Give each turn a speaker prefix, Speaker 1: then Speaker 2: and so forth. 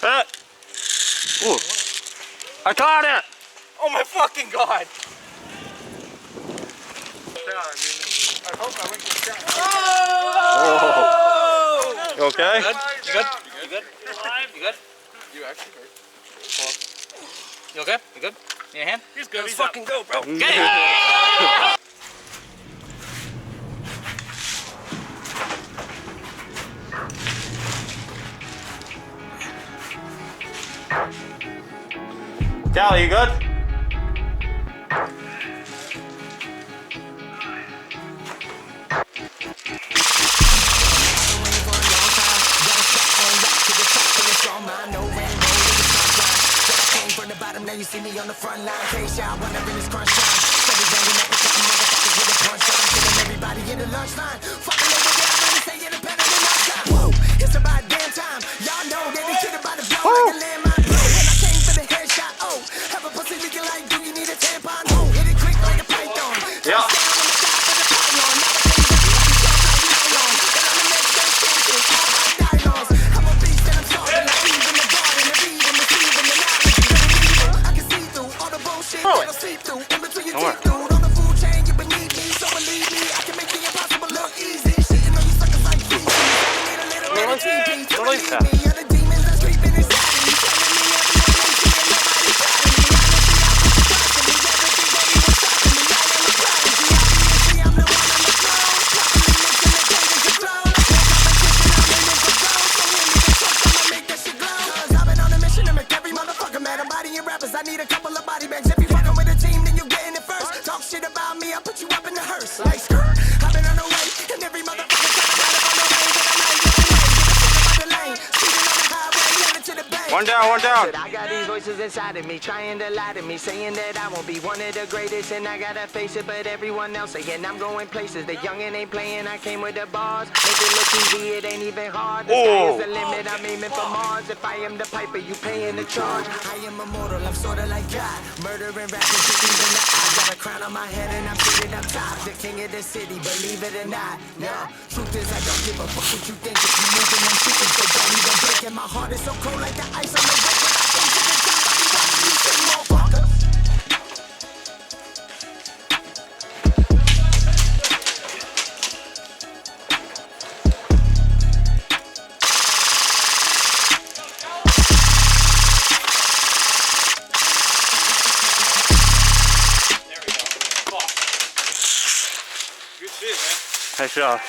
Speaker 1: Ooh. I caught it!
Speaker 2: Oh my fucking god! I hope I went to shot.
Speaker 1: Oh! You okay?
Speaker 2: You good? You good? You good? You actually hurt. You okay? You good? In your hand?
Speaker 3: He's good.
Speaker 2: Let's
Speaker 3: He's
Speaker 2: fucking go, bro.
Speaker 1: Get
Speaker 2: Get it!
Speaker 1: Callie, you good?
Speaker 4: Now you see me on the front line, case y'all when I'm in this crunch time. Steady banging up with something motherfuckers with a punch line. Killing everybody in the lunch line. Fucking over there, I'm ready to stay independent in no time. Whoa, it's about damn time. Y'all know that this shit about to blow like a landmine. Blow when I came for the headshot. Oh, have a pussy leaking like, do you need a tampon? Oh, hit it quick like a python.
Speaker 1: Yeah.
Speaker 4: Down on the side for the pylon. Now the things that you like nylon. And I'm the next best champion, all my nylons. I'm a beast and I'm starving like Eve in the garden. And even receiving the knowledge. It'll seep through, in between your teeth, dude. On the food chain, you beneath me, so believe me, I can make the impossible look easy. Shitting on you suckers like feces. I need a little bit of TP to believe me. You're the demons that's creeping inside of me, telling me everyone they see and nobody proud of me. Honestly, I was surprising me. Everything they was stopping me. Y'all didn't see I'm the one on the throne. Properly mixing the cages and flow. Like a kitchen, I'm in the zone. So hand me the torch, I'ma make that shit glow. 'Cause I've been on a mission to make every motherfucker mad. I'm bodying rappers, I need a couple of body bags. If you fucking with a team, then you getting it first. Talk shit about me, I'll put you up in the hearse. Like skirt, I've been on the way, and every motherfucker trying to ride up on the way. But I'm like, get away, get the fuck out the lane. Speeding on the highway, headed to the bank.
Speaker 1: One down, one down.
Speaker 4: I got these voices inside of me, trying to lie to me, saying that I won't be one of the greatest, and I gotta face it. But everyone else saying I'm going places. The youngin' ain't playing, I came with the bars. Make it look easy, it ain't even hard. The sky is the limit, I'm aiming for Mars. If I am the piper, you paying the charge. I am immortal, I'm sorta like God. Murdering rappers, cities in the eye. Got a crown on my head and I'm sitting up top. The king of the city, believe it or not. Yeah, truth is I don't give a fuck what you think. If you moving, I'm shooting, so don't even blink. And my heart is so cold like the ice on the road. When I come to the top, I be watching you sing, motherfucker.
Speaker 1: Nice shot.